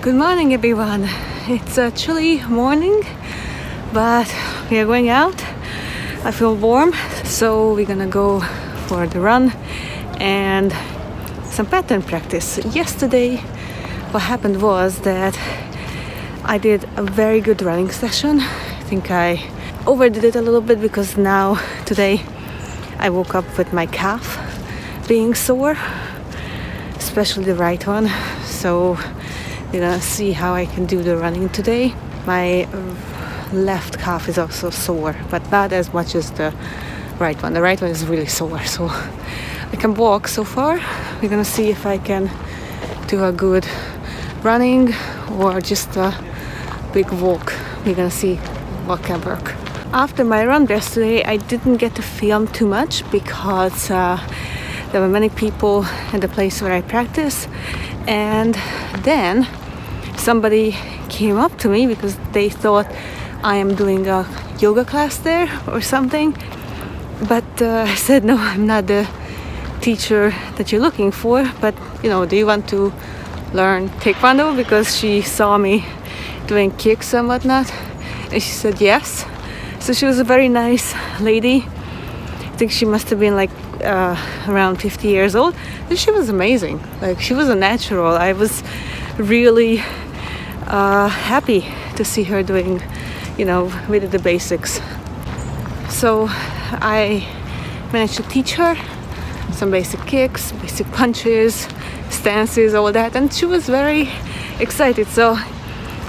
Good morning, everyone. It's a chilly morning, but we are going out. I feel warm, so we're gonna go for the run and some pattern practice. Yesterday, what happened was that I did a very good running session. I think I overdid it a little bit because today I woke up with my calf being sore, especially the right one. So we're gonna see how I can do the running today. My left calf is also sore, but not as much as the right one. The right one is really sore, so I can walk so far. We're gonna see if I can do a good running or just a big walk. We're gonna see what can work. After my run yesterday, I didn't get to film too much because there were many people at the place where I practice, and then somebody came up to me because they thought I am doing a yoga class there or something, but I said no, I'm not the teacher that you're looking for, but do you want to learn Taekwondo? Because she saw me doing kicks and whatnot, and she said yes. So she was a very nice lady. I think she must have been like around 50 years old, and she was amazing. Like, she was a natural. I was really happy to see her doing, with the basics. So I managed to teach her some basic kicks, basic punches, stances, all that, and she was very excited. So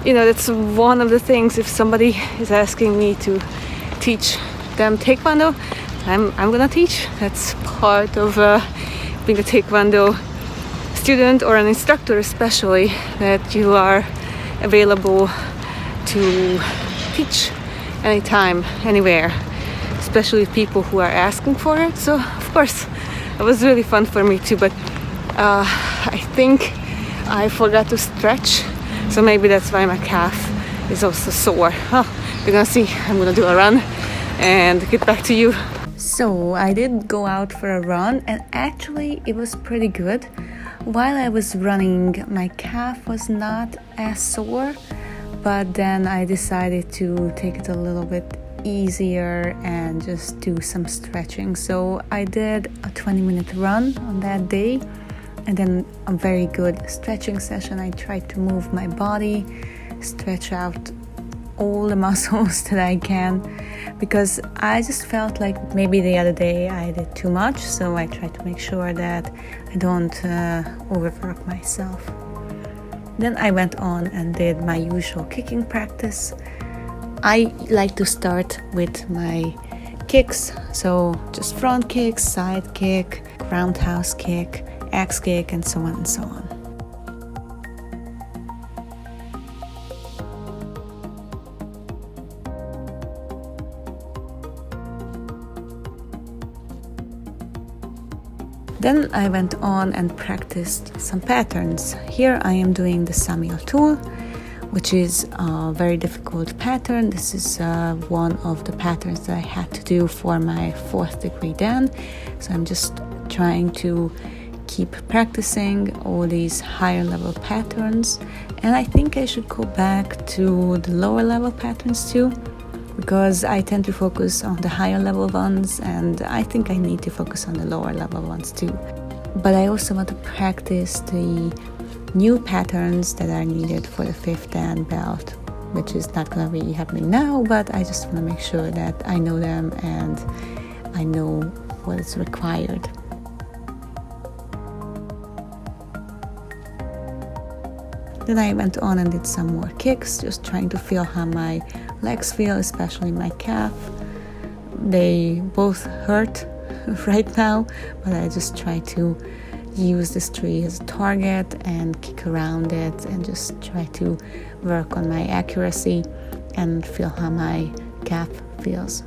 that's one of the things. If somebody is asking me to teach them Taekwondo, I'm gonna teach. That's part of being a Taekwondo student or an instructor, especially, that you are available to teach anytime, anywhere, especially people who are asking for it. So of course it was really fun for me too, but I think I forgot to stretch, so maybe that's why my calf is also sore. We're gonna see. I'm gonna do a run and get back to you. So I did go out for a run, and actually it was pretty good. While I was running, my calf was not as sore, but then I decided to take it a little bit easier and just do some stretching. So I did a 20-minute run on that day, and then a very good stretching session. I tried to move my body, stretch out all the muscles that I can, because I just felt like maybe the other day I did too much, so I try to make sure that I don't overwork myself. Then I went on and did my usual kicking practice. I like to start with my kicks, so just front kick, side kick, roundhouse kick, axe kick, and so on and so on. Then I went on and practiced some patterns. Here I am doing the Samuel tool, which is a very difficult pattern. This is one of the patterns that I had to do for my 4th degree Dan. So I'm just trying to keep practicing all these higher level patterns. And I think I should go back to the lower level patterns too, because I tend to focus on the higher level ones, and I think I need to focus on the lower level ones too. But I also want to practice the new patterns that are needed for the 5th Dan belt, which is not going to be happening now, but I just want to make sure that I know them and I know what is required. Then I went on and did some more kicks, just trying to feel how my legs feel, especially my calf. They both hurt right now, but I just try to use this tree as a target and kick around it and just try to work on my accuracy and feel how my calf feels.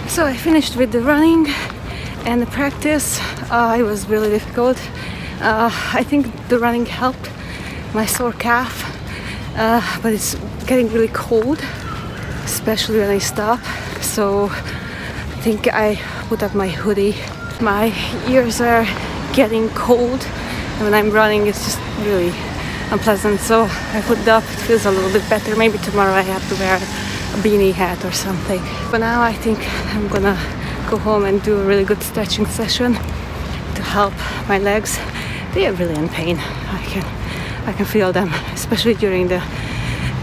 So I finished with the running and the practice. It was really difficult. I think the running helped my sore calf, but it's getting really cold, especially when I stop. So I think I put up my hoodie. My ears are getting cold, and when I'm running it's just really unpleasant, so I put it up. It feels a little bit better. Maybe tomorrow I have to wear a beanie hat or something. For now I think I'm gonna go home and do a really good stretching session to help my legs. They are really in pain. I can feel them, especially during the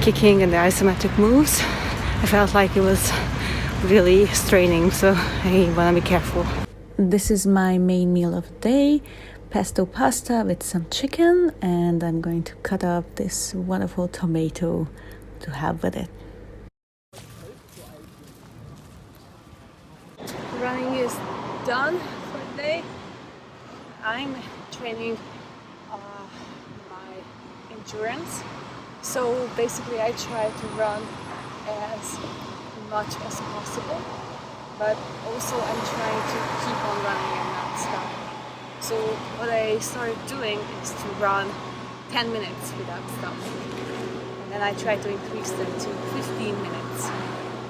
kicking and the isometric moves. I felt like it was really straining, so I want to be careful. This is my main meal of the day, pesto pasta with some chicken, and I'm going to cut up this wonderful tomato to have with it. Running is done for the day. I'm training my endurance, so basically I try to run as much as possible, but also I'm trying to keep on running and not stop. So what I started doing is to run 10 minutes without stopping, and then I try to increase them to 15 minutes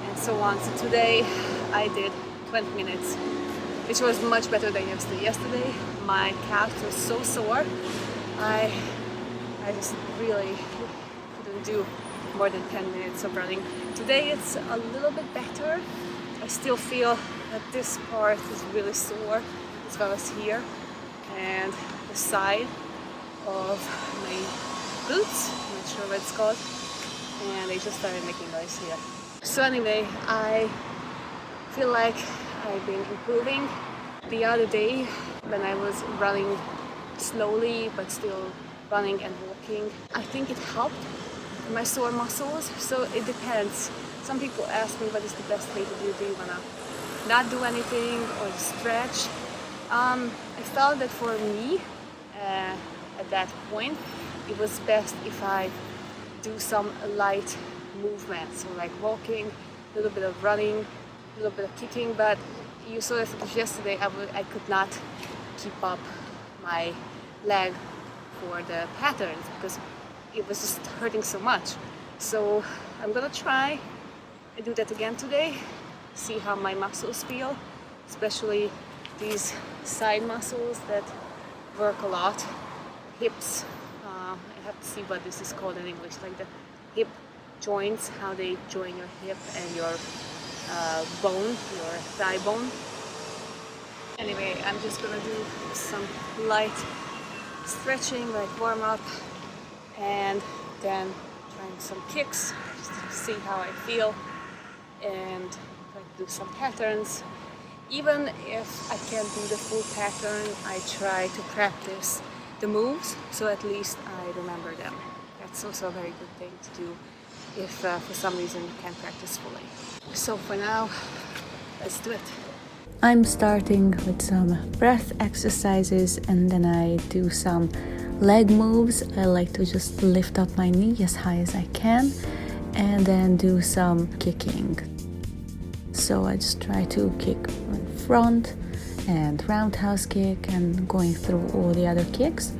and so on. So today I did 20 minutes, which was much better than yesterday. Yesterday my calves were so sore, I just really couldn't do more than 10 minutes of running. Today it's a little bit better. I still feel that this part is really sore, as well as here and the side of my boots. I'm not sure what it's called, and they just started making noise here. So anyway, I feel like I've been improving. The other day when I was running slowly but still running and walking, I think it helped my sore muscles. So it depends. Some people ask me what is the best way to do. Do you wanna not do anything or stretch? I felt that for me at that point it was best if I do some light movement, so like walking, a little bit of running, a little bit of kicking. But you saw that yesterday I could not keep up my leg for the patterns because it was just hurting so much. So I'm gonna try and do that again today, see how my muscles feel, especially these side muscles that work a lot, hips. I have to see what this is called in English, like the hip joints, how they join your hip and your bone, your thigh bone. Anyway, I'm just gonna do some light stretching, like warm up, and then trying some kicks just to see how I feel, and try to do some patterns. Even if I can't do the full pattern, I try to practice the moves, so at least I remember them. That's also a very good thing to do if for some reason you can't practice fully. So for now, let's do it. I'm starting with some breath exercises, and then I do some leg moves. I like to just lift up my knee as high as I can and then do some kicking. So I just try to kick in front and roundhouse kick and going through all the other kicks.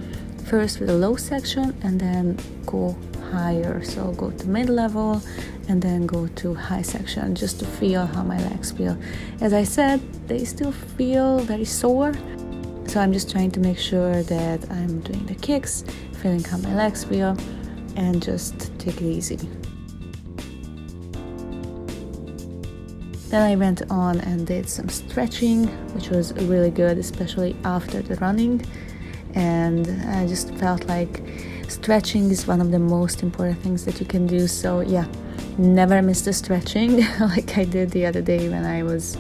First with a low section and then go higher. So go to mid-level and then go to high section just to feel how my legs feel. As I said, they still feel very sore. So I'm just trying to make sure that I'm doing the kicks, feeling how my legs feel, and just take it easy. Then I went on and did some stretching, which was really good, especially after the running. And I just felt like stretching is one of the most important things that you can do. So yeah, never miss the stretching like I did the other day when I was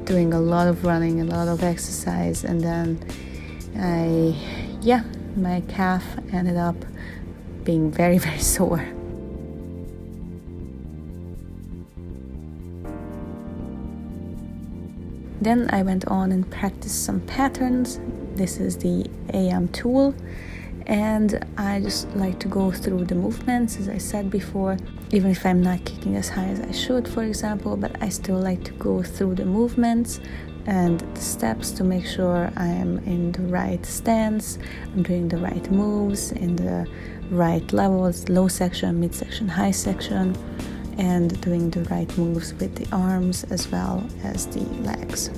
doing a lot of running, a lot of exercise, and then my calf ended up being very, very sore. Then I went on and practiced some patterns. This is the AM tool, and I just like to go through the movements, as I said before. even if I'm not kicking as high as I should, for example, but I still like to go through the movements and the steps to make sure I am in the right stance, I'm doing the right moves in the right levels, low section, mid section, high section, and doing the right moves with the arms as well as the legs.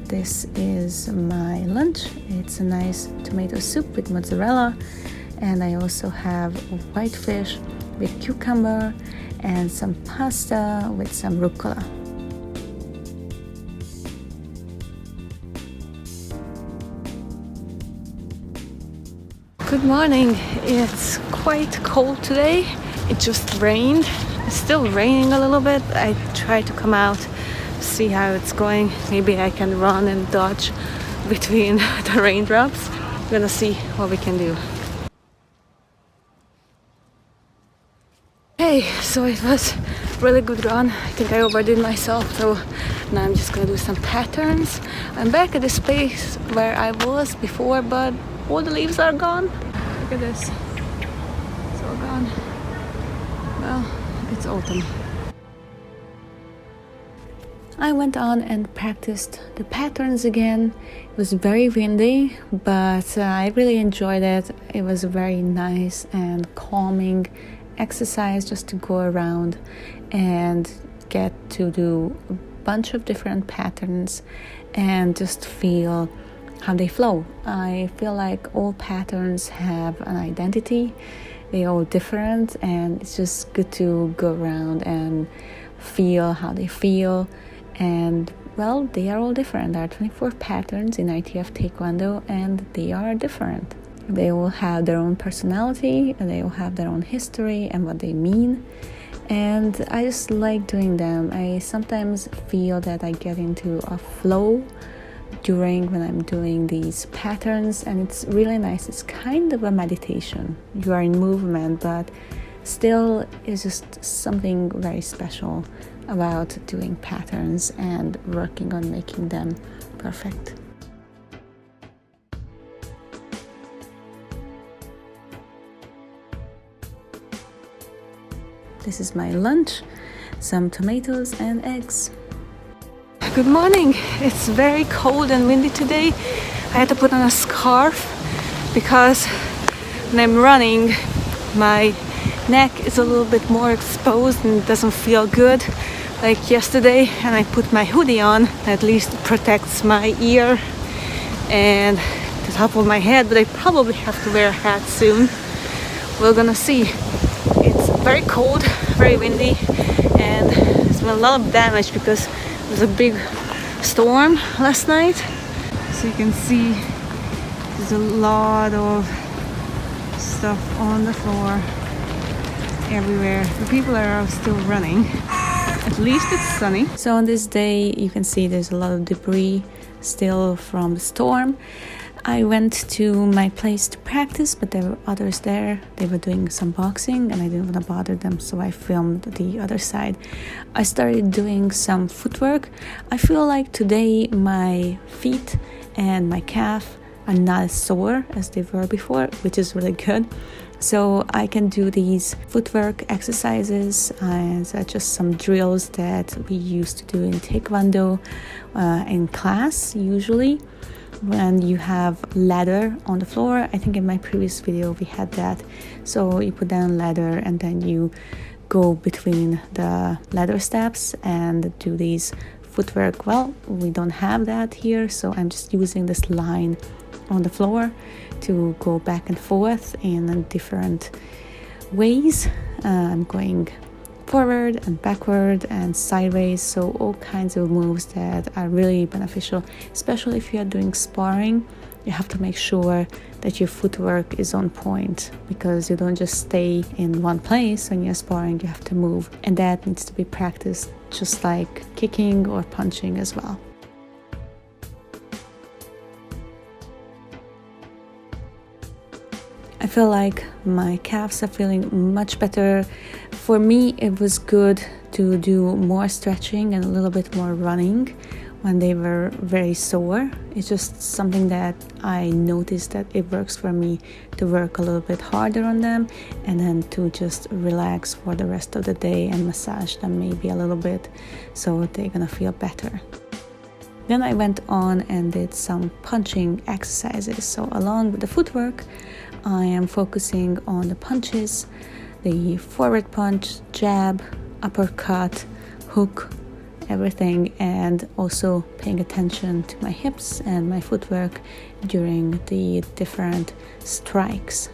This is my lunch. It's a nice tomato soup with mozzarella, and I also have white fish with cucumber and some pasta with some rucola. Good morning. It's quite cold today. It just rained. It's still raining a little bit. I try to come out, see how it's going. Maybe I can run and dodge between the raindrops. We're gonna see what we can do. Hey, so it was really good run. I think I overdid myself, so now I'm just gonna do some patterns. I'm back at this place where I was before, but all the leaves are gone. Look at this. It's all gone. Well, it's autumn. I went on and practiced the patterns again. It was very windy, but I really enjoyed it. It was a very nice and calming exercise just to go around and get to do a bunch of different patterns and just feel how they flow. I feel like all patterns have an identity. They're all different, and it's just good to go around and feel how they feel. And well, they are all different. There are 24 patterns in ITF Taekwondo, and they are different. They all have their own personality, and they all have their own history and what they mean. And I just like doing them. I sometimes feel that I get into a flow when I'm doing these patterns, and it's really nice. It's kind of a meditation. You are in movement, but still it's just something very special about doing patterns and working on making them perfect. This is my lunch, some tomatoes and eggs. Good morning. It's very cold and windy today. I had to put on a scarf because when I'm running, my neck is a little bit more exposed and it doesn't feel good like yesterday, and I put my hoodie on. At least it protects my ear and the top of my head, but I probably have to wear a hat soon. We're gonna see. It's very cold, very windy, and there's been a lot of damage because there was a big storm last night. So you can see there's a lot of stuff on the floor everywhere. The people are still running. At least it's sunny. So on this day you can see there's a lot of debris still from the storm. I went to my place to practice, but there were others there. They were doing some boxing and I didn't want to bother them, so I filmed the other side. I started doing some footwork. I feel like today my feet and my calf are not as sore as they were before, which is really good. So I can do these footwork exercises and just some drills that we used to do in Taekwondo in class usually. When you have ladder on the floor, I think in my previous video we had that. So you put down ladder and then you go between the ladder steps and do these footwork. Well, we don't have that here, so I'm just using this line on the floor to go back and forth in different ways. I'm going forward and backward and sideways, so all kinds of moves that are really beneficial, especially if you are doing sparring. You have to make sure that your footwork is on point, because you don't just stay in one place when you're sparring. You have to move, and that needs to be practiced just like kicking or punching as well. I feel like my calves are feeling much better. For me, it was good to do more stretching and a little bit more running when they were very sore. It's just something that I noticed that it works for me to work a little bit harder on them and then to just relax for the rest of the day and massage them maybe a little bit so they're gonna feel better. Then I went on and did some punching exercises. So along with the footwork, I am focusing on the punches, the forward punch, jab, uppercut, hook, everything, and also paying attention to my hips and my footwork during the different strikes.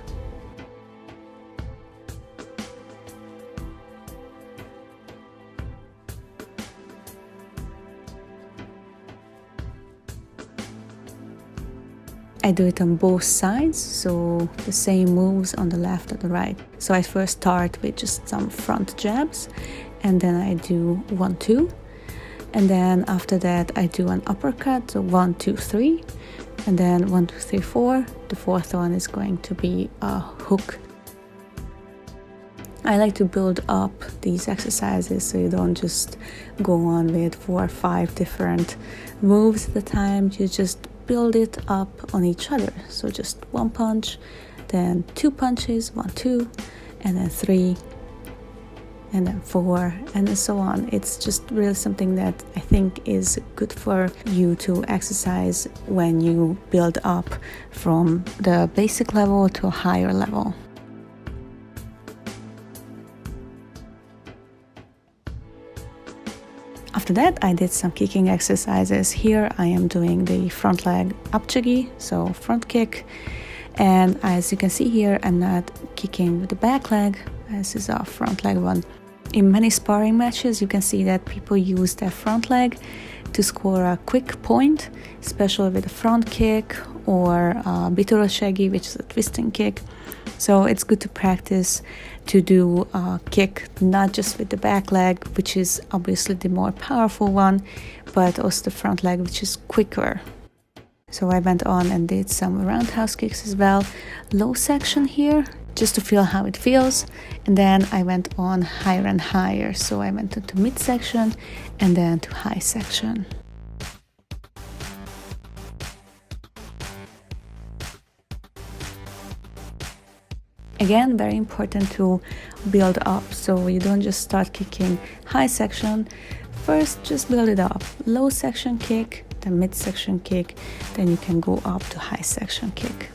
I do it on both sides, so the same moves on the left and the right. So I first start with just some front jabs, and then I do 1, 2. And then after that I do an uppercut, so 1, 2, 3, and then 1, 2, 3, 4. The fourth one is going to be a hook. I like to build up these exercises so you don't just go on with 4 or 5 different moves at a time. You just build it up on each other. So just 1 punch, then 2 punches, 1, 2, and then 3, and then 4, and so on. It's just really something that I think is good for you to exercise when you build up from the basic level to a higher level. After that, I did some kicking exercises. Here I am doing the front leg upchigi, so front kick. And as you can see here, I'm not kicking with the back leg. This is a front leg one. In many sparring matches, you can see that people use their front leg to score a quick point, especially with a front kick or bitoroshegi, which is a twisting kick. So it's good to practice to do a kick not just with the back leg, which is obviously the more powerful one, but also the front leg, which is quicker. So I went on and did some roundhouse kicks as well. Low section here, just to feel how it feels. And then I went on higher and higher. So I went into midsection and then to high section. Again, very important to build up, so you don't just start kicking high section. First, just build it up. Low section kick, then midsection kick, then you can go up to high section kick.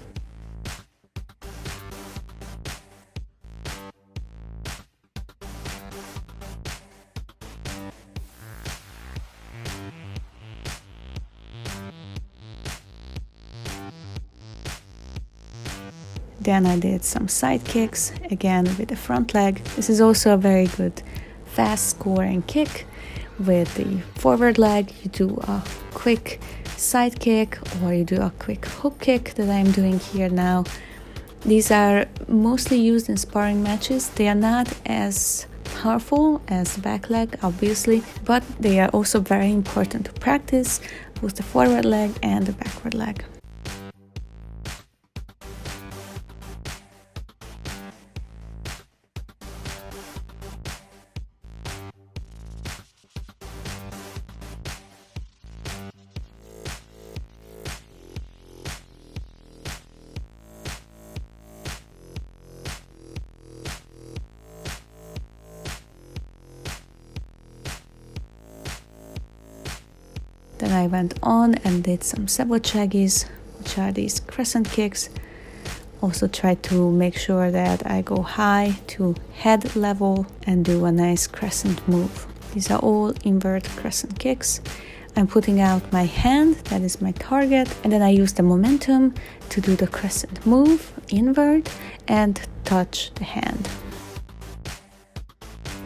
Then I did some side kicks, again with the front leg. This is also a very good fast scoring kick. With the forward leg, you do a quick side kick or you do a quick hook kick that I'm doing here now. These are mostly used in sparring matches. They are not as powerful as the back leg, obviously, but they are also very important to practice with the forward leg and the backward leg. Then I went on and did some sebochagis, which are these crescent kicks. Also try to make sure that I go high to head level and do a nice crescent move. These are all invert crescent kicks. I'm putting out my hand, that is my target, and then I use the momentum to do the crescent move, invert, and touch the hand.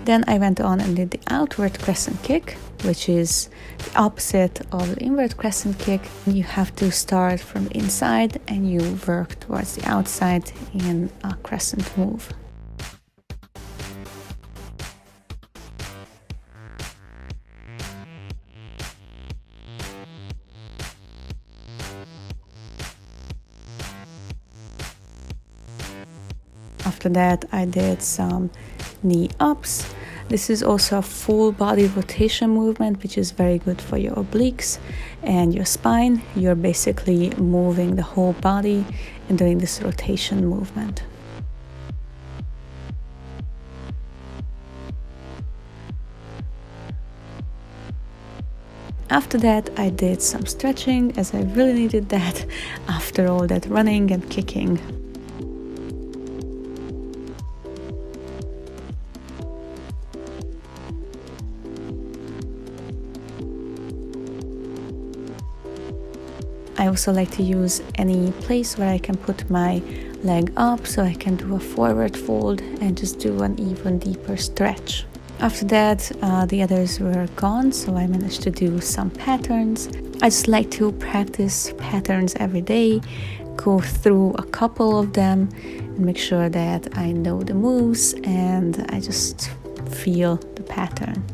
Then I went on and did the outward crescent kick, which is the opposite of the invert crescent kick. You have to start from the inside and you work towards the outside in a crescent move. After that, I did some knee ups. This is also a full body rotation movement, which is very good for your obliques and your spine. You're basically moving the whole body and doing this rotation movement. After that, I did some stretching, as I really needed that after all that running and kicking. I also like to use any place where I can put my leg up so I can do a forward fold and just do an even deeper stretch. After that, the others were gone, so I managed to do some patterns. I just like to practice patterns every day, go through a couple of them and make sure that I know the moves and I just feel the pattern.